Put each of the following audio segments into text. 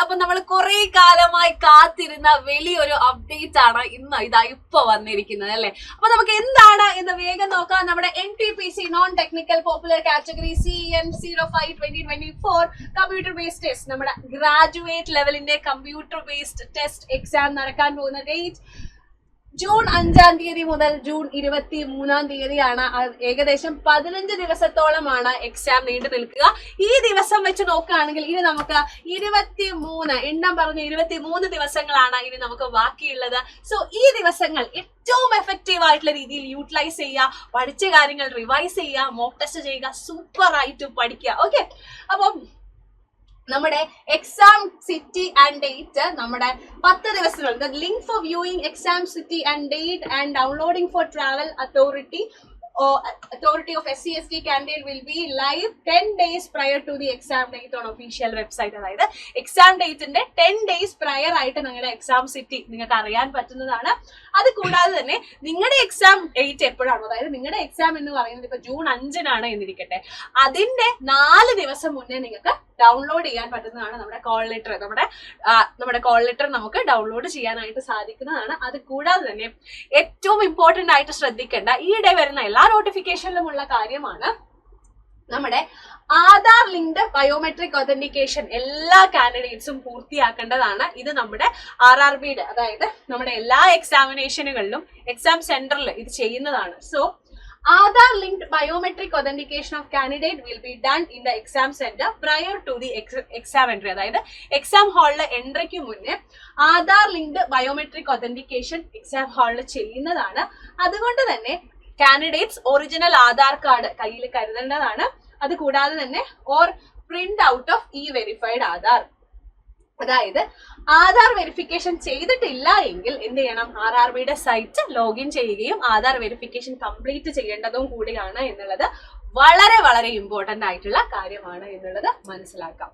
അപ്പൊ നമ്മൾ കുറെ കാലമായി കാത്തിരുന്ന വലിയൊരു അപ്ഡേറ്റ് ആണ് ഇന്ന് ഇപ്പൊ വന്നിരിക്കുന്നത് അല്ലെ. അപ്പൊ നമുക്ക് എന്താണ് എന്ന് വേഗം നോക്കാം. നമ്മുടെ NTPC non technical popular category CN05-2024 computer based test, നമ്മുടെ ഗ്രാജുവേറ്റ് ലെവലിന്റെ കമ്പ്യൂട്ടർ ബേസ്ഡ് ടെസ്റ്റ് എക്സാം നടക്കാൻ പോകുന്ന ഡേറ്റ് ജൂൺ 5-ാം തീയതി മുതൽ ജൂൺ 23-ാം തീയതിയാണ്. ഏകദേശം 15 ദിവസത്തോളമാണ് എക്സാം നീണ്ടു നിൽക്കുക. ഈ ദിവസം വെച്ച് നോക്കുകയാണെങ്കിൽ ഇനി നമുക്ക് 23 ദിവസങ്ങളാണ് ഇനി നമുക്ക് ബാക്കിയുള്ളത്. സോ ഈ ദിവസങ്ങൾ ഏറ്റവും എഫക്റ്റീവ് ആയിട്ടുള്ള രീതിയിൽ യൂട്ടിലൈസ് ചെയ്യുക, പഠിച്ച കാര്യങ്ങൾ റിവൈസ് ചെയ്യുക, മോക്ക് ടെസ്റ്റ് ചെയ്യുക, സൂപ്പർ ആയിട്ട് പഠിക്കുക. ഓക്കെ, അപ്പം നമ്മുടെ എക്സാം സിറ്റി ആൻഡ് ഡേറ്റ് നമ്മുടെ 10 ദിവസങ്ങൾ. The link for viewing exam city and date and downloading for travel authority of SC/ST candidate will be live 10 days prior to the exam date on official website. അതായത് exam ഡേറ്റിന്റെ 10 days prior ആയിട്ട് നിങ്ങളുടെ exam city നിങ്ങൾക്ക് അറിയാൻ പറ്റുന്നതാണ്. അത് കൂടാതെ തന്നെ നിങ്ങളുടെ എക്സാം ഡേറ്റ് എപ്പോഴാണോ, അതായത് നിങ്ങളുടെ എക്സാം എന്ന് പറയുന്നത് ഇപ്പൊ ജൂൺ 5-നാണ് എന്നിരിക്കട്ടെ, അതിന്റെ 4 ദിവസം മുന്നേ നിങ്ങൾക്ക് ഡൗൺലോഡ് ചെയ്യാൻ പറ്റുന്നതാണ് നമ്മുടെ കോൾ ലെറ്റർ. നമ്മുടെ കോൾ ലെറ്റർ നമുക്ക് ഡൗൺലോഡ് ചെയ്യാനായിട്ട് സാധിക്കുന്നതാണ്. അത് കൂടാതെ തന്നെ ഏറ്റവും ഇമ്പോർട്ടന്റ് ആയിട്ട് ശ്രദ്ധിക്കേണ്ട ഈയിടെ വരുന്ന എല്ലാ നോട്ടിഫിക്കേഷനിലുമുള്ള കാര്യമാണ് നമ്മുടെ ആധാർ ലിങ്ക്ഡ് ബയോമെട്രിക് ഒതന്റിക്കേഷൻ എല്ലാ കാൻഡിഡേറ്റ്സും പൂർത്തിയാക്കേണ്ടതാണ്. ഇത് നമ്മുടെ RRBയുടെ, അതായത് നമ്മുടെ എല്ലാ എക്സാമിനേഷനുകളിലും എക്സാം സെന്ററിൽ ഇത് ചെയ്യുന്നതാണ്. So Aadhaar linked biometric authentication of candidate will be done in the exam center prior to the exam entry. അതായത് എക്സാം ഹാളിലെ എൻട്രിക്ക് മുന്നേ Aadhaar linked biometric authentication exam ഹാളിൽ ചെയ്യുന്നതാണ്. അതുകൊണ്ട് തന്നെ കാൻഡിഡേറ്റ്സ് ഒറിജിനൽ ആധാർ കാർഡ് കയ്യിൽ കരുതേണ്ടതാണ്. അത് കൂടാതെ തന്നെ or print out of verified Aadhaar, അതായത് ആധാർ വെരിഫിക്കേഷൻ ചെയ്തിട്ടില്ല എങ്കിൽ എന്ത് ചെയ്യണം, RRBയുടെ സൈറ്റ് ലോഗിൻ ചെയ്യുകയും ആധാർ വെരിഫിക്കേഷൻ കംപ്ലീറ്റ് ചെയ്യേണ്ടതും കൂടിയാണ് എന്നുള്ളത് വളരെ വളരെ ഇമ്പോർട്ടന്റ് ആയിട്ടുള്ള കാര്യമാണ് എന്നുള്ളത് മനസ്സിലാക്കാം.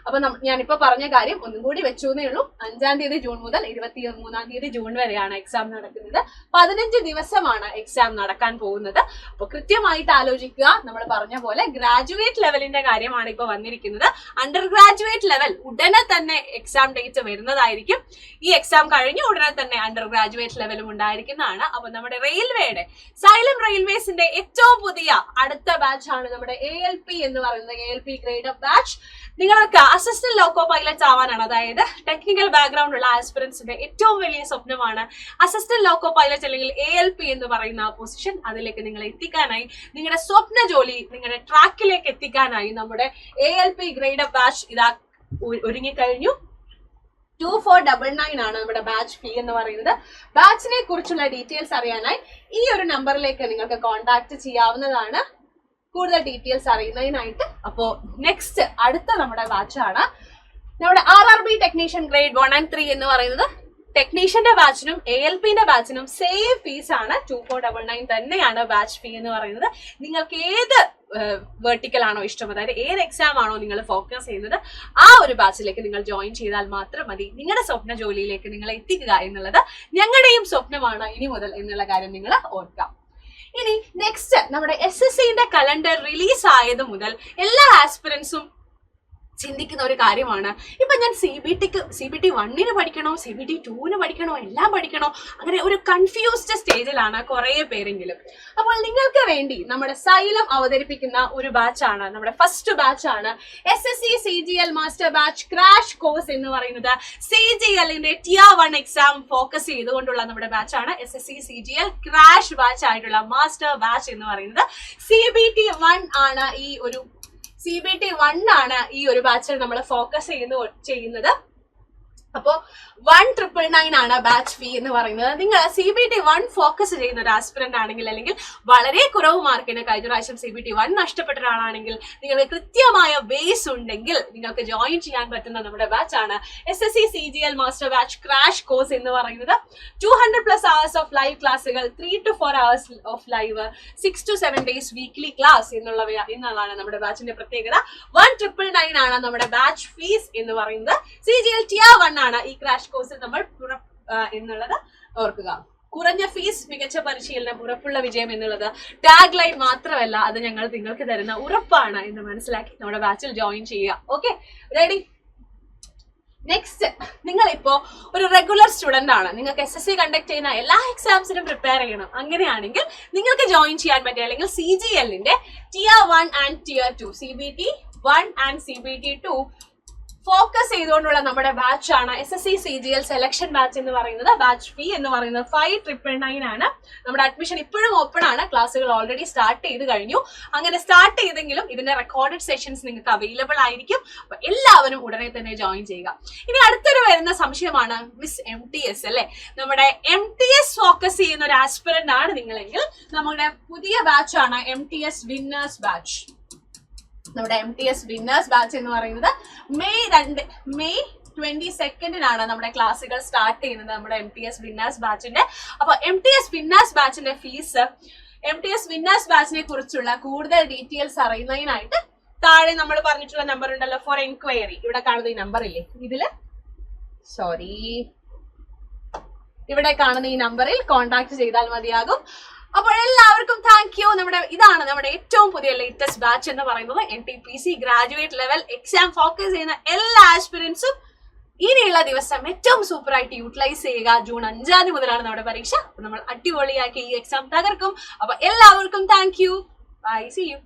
അപ്പൊ ഞാനിപ്പോ പറഞ്ഞ കാര്യം ഒന്നും കൂടി വെച്ചേ ഉള്ളൂ. 5-ാം തീയതി ജൂൺ മുതൽ 23-ാം തീയതി ജൂൺ വരെയാണ് എക്സാം നടക്കുന്നത്. 15 ദിവസമാണ് എക്സാം നടക്കാൻ പോകുന്നത്. അപ്പൊ കൃത്യമായിട്ട് ആലോചിക്കുക. നമ്മൾ പറഞ്ഞ പോലെ ഗ്രാജുവേറ്റ് ലെവലിന്റെ കാര്യമാണ് ഇപ്പൊ വന്നിരിക്കുന്നത്. അണ്ടർ ഗ്രാജുവേറ്റ് ലെവൽ ഉടനെ തന്നെ എക്സാം ഡേറ്റ് വരുന്നതായിരിക്കും. ഈ എക്സാം കഴിഞ്ഞ് ഉടനെ തന്നെ അണ്ടർ ഗ്രാജുവേറ്റ് ലെവലും ഉണ്ടായിരിക്കുന്നതാണ്. അപ്പൊ നമ്മുടെ റെയിൽവേയുടെ സൈലം റെയിൽവേസിന്റെ ഏറ്റവും പുതിയ അടുത്ത ബാച്ച് ആണ് നമ്മുടെ ALP എന്ന് പറയുന്നത്. ALP grade of batch. നിങ്ങൾക്ക് അസിസ്റ്റന്റ് ലോക്കോ പൈലറ്റ് ആവാനാണ്, അതായത് ടെക്നിക്കൽ ബാക്ക്ഗ്രൗണ്ട് ഉള്ള ആസ്പിറൻസിന്റെ ഏറ്റവും വലിയ സ്വപ്നമാണ് അസിസ്റ്റന്റ് ലോക്കോ പൈലറ്റ് അല്ലെങ്കിൽ ALP എന്ന് പറയുന്ന ആ പൊസിഷൻ. അതിലേക്ക് നിങ്ങൾ എത്തിക്കാനായി, നിങ്ങളുടെ സ്വപ്ന ജോലി നിങ്ങളുടെ ട്രാക്കിലേക്ക് എത്തിക്കാനായി നമ്മുടെ ALP ഗ്രേഡ് ഓഫ് ബാച്ച് ഇതാ ഒരുങ്ങിക്കഴിഞ്ഞു. 2499 ആണ് നമ്മുടെ ബാച്ച് ഫീ എന്ന് പറയുന്നത്. ബാച്ചിനെ കുറിച്ചുള്ള ഡീറ്റെയിൽസ് അറിയാനായി ഈ ഒരു നമ്പറിലേക്ക് നിങ്ങൾക്ക് കോൺടാക്ട് ചെയ്യാവുന്നതാണ് കൂടുതൽ ഡീറ്റെയിൽസ് അറിയുന്നതിനായിട്ട്. അപ്പോ നെക്സ്റ്റ് അടുത്ത നമ്മുടെ ബാച്ചാണ് നമ്മുടെ RRB ടെക്നീഷ്യൻ ഗ്രേഡ് 1 and 3 എന്ന് പറയുന്നത്. ടെക്നീഷ്യന്റെ ബാച്ചിനും ALPന്റെ ബാച്ചിനും സെയിം ഫീസ് ആണ്. 2499 തന്നെയാണ് ബാച്ച് ഫീ എന്ന് പറയുന്നത്. നിങ്ങൾക്ക് ഏത് വെർട്ടിക്കൽ ആണോ ഇഷ്ടം, അതായത് ഏത് എക്സാം ആണോ നിങ്ങൾ ഫോക്കസ് ചെയ്യുന്നത്, ആ ഒരു ബാച്ചിലേക്ക് നിങ്ങൾ ജോയിൻ ചെയ്താൽ മാത്രം മതി നിങ്ങളുടെ സ്വപ്ന ജോലിയിലേക്ക് നിങ്ങൾ എത്തിക്കുക എന്നുള്ളത് ഞങ്ങളുടെയും സ്വപ്നമാണ് ഇനി മുതൽ എന്നുള്ള കാര്യം നിങ്ങൾ ഓർക്കാം. ഇനി നെക്സ്റ്റ് നമ്മുടെ SSCന്റെ കലണ്ടർ റിലീസ് ആയത് മുതൽ എല്ലാ ആസ്പിറൻസും ചിന്തിക്കുന്ന ഒരു കാര്യമാണ്, ഇപ്പൊ ഞാൻ CBT 1 പഠിക്കണോ, CBT 2 പഠിക്കണോ, എല്ലാം പഠിക്കണോ, അങ്ങനെ ഒരു കൺഫ്യൂസ്ഡ് സ്റ്റേജിലാണ് കുറെ പേരെങ്കിലും. അപ്പോൾ നിങ്ങൾക്ക് വേണ്ടി നമ്മുടെ സൈലം അവതരിപ്പിക്കുന്ന ഒരു ബാച്ചാണ്, നമ്മുടെ ഫസ്റ്റ് ബാച്ചാണ് SSC CGL master batch crash course എന്ന് പറയുന്നത്. CGLന്റെ Tier 1 എക്സാം ഫോക്കസ് ചെയ്തുകൊണ്ടുള്ള നമ്മുടെ ബാച്ചാണ് SSC CGL ക്രാഷ് ബാച്ച് ആയിട്ടുള്ള മാസ്റ്റർ ബാച്ച് എന്ന് പറയുന്നത്. CBT 1 ആണ് ഈ ഒരു ബാച്ചിൽ നമ്മൾ ഫോക്കസ് ചെയ്യുന്നത്. അപ്പോ 1999 ആണ് ബാച്ച് ഫീ എന്ന് പറയുന്നത്. നിങ്ങൾ CBT 1 ഫോക്കസ് ചെയ്യുന്ന ഒരു ആസ്പിറന്റ് ആണെങ്കിൽ, അല്ലെങ്കിൽ വളരെ കുറവ് മാർക്കിന് കഴിഞ്ഞ പ്രാവശ്യം CBT 1 നഷ്ടപ്പെട്ട ഒരാളാണെങ്കിൽ, നിങ്ങൾക്ക് കൃത്യമായ ബേസ് ഉണ്ടെങ്കിൽ നിങ്ങൾക്ക് ജോയിൻ ചെയ്യാൻ പറ്റുന്ന നമ്മുടെ ബാച്ച് ആണ് SSC CGL master batch crash course എന്ന് പറയുന്നത്. 200+ hours ഓഫ് ലൈവ് ക്ലാസ്സുകൾ, 3 to 4 hours of live, 6 to 7 days weekly class എന്നുള്ളതാണ് നമ്മുടെ ബാച്ചിന്റെ പ്രത്യേകത. 1999 ആണ് നമ്മുടെ ബാച്ച് ഫീസ് എന്ന് പറയുന്നത്. CGL Tier 1 ആണ് ഈ ക്രാഷ് കോഴ്സിൽ നമ്മൾ എന്നുള്ളത് ഓർക്കുക. കുറഞ്ഞ ഫീസ്, മികച്ച പരിശീലനം, ഉറപ്പുള്ള വിജയം എന്നുള്ളത് ടാഗ് ലൈൻ മാത്രമല്ല, അത് ഞങ്ങൾ നിങ്ങൾക്ക് തരുന്ന ഉറപ്പാണ് എന്ന് മനസ്സിലാക്കി നമ്മുടെ ബാച്ചിൽ ജോയിൻ ചെയ്യുക. Okay, ready? നെക്സ്റ്റ്, നിങ്ങളിപ്പോ ഒരു റെഗുലർ സ്റ്റുഡന്റ് ആണ്, നിങ്ങൾക്ക് SSC കണ്ടക്ട് ചെയ്യുന്ന എല്ലാ എക്സാംസിനും പ്രിപ്പയർ ചെയ്യണം. അങ്ങനെയാണെങ്കിൽ നിങ്ങൾക്ക് ജോയിൻ ചെയ്യാൻ പറ്റിയ അല്ലെങ്കിൽ CGLന്റെ Tier 1 and Tier 2 CBT 1 and CBT 2 focus ചെയ്തുകൊണ്ടുള്ള നമ്മുടെ ബാച്ച് ആണ് SSC CGL സെലക്ഷൻ ബാച്ച് എന്ന് പറയുന്നത്. ബാച്ച് ഫീ എന്ന് പറയുന്നത് 5,999 ആണ്. നമ്മുടെ അഡ്മിഷൻ ഇപ്പോഴും ഓപ്പൺ ആണ്. ക്ലാസ്സുകൾ ഓൾറെഡി സ്റ്റാർട്ട് ചെയ്ത് കഴിഞ്ഞു. അങ്ങനെ സ്റ്റാർട്ട് ചെയ്തെങ്കിലും ഇതിന്റെ റെക്കോർഡഡ് സെഷൻസ് നിങ്ങൾക്ക് അവൈലബിൾ ആയിരിക്കും. അപ്പൊ എല്ലാവരും ഉടനെ തന്നെ ജോയിൻ ചെയ്യുക. ഇനി അടുത്തൊരു വരുന്ന സംശയമാണ് മിസ് MTS അല്ലെ. നമ്മുടെ MTS ഫോക്കസ് ചെയ്യുന്ന ഒരു ആസ്പിറന്റ് ആണ് നിങ്ങളെങ്കിൽ നമ്മുടെ പുതിയ ബാച്ച് ആണ് MTS വിന്നേഴ്സ് ബാച്ച്. നമ്മുടെ MTS വിന്നേഴ്സ് ബാച്ച് എന്ന് പറയുന്നത് മെയ് 22 നമ്മുടെ ക്ലാസ്സുകൾ സ്റ്റാർട്ട് ചെയ്യുന്നത്, നമ്മുടെ MTS വിന്നേഴ്സ് ബാച്ചിന്റെ. അപ്പൊ MTS വിന്നേഴ്സ് ബാച്ചിന്റെ ഫീസ്, MTS വിന്നേഴ്സ് ബാച്ചിനെ കുറിച്ചുള്ള കൂടുതൽ ഡീറ്റെയിൽസ് അറിയുന്നതിനായിട്ട് താഴെ നമ്മൾ പറഞ്ഞിട്ടുള്ള നമ്പർ ഉണ്ടല്ലോ ഫോർ എൻക്വയറി, ഇവിടെ കാണുന്ന ഈ നമ്പർ ഇല്ലേ, ഇവിടെ കാണുന്ന ഈ നമ്പറിൽ കോൺടാക്ട് ചെയ്താൽ മതിയാകും. അപ്പോൾ എല്ലാവർക്കും താങ്ക് യു. ഇതാണ് നമ്മുടെ ഏറ്റവും പുതിയ ലേറ്റസ്റ്റ് ബാച്ച് എന്ന് പറയുന്നത്. NTPC graduate level exam focus ചെയ്യുന്ന എല്ലാ ആസ്പിറൻസും ഇനിയുള്ള ദിവസം ഏറ്റവും സൂപ്പർ ആയിട്ട് യൂട്ടിലൈസ് ചെയ്യുക. ജൂൺ 5 മുതലാണ് നമ്മുടെ പരീക്ഷ. നമ്മൾ അടിപൊളിയാക്കി ഈ എക്സാം തകർക്കും. അപ്പൊ എല്ലാവർക്കും thank you. Bye, see U.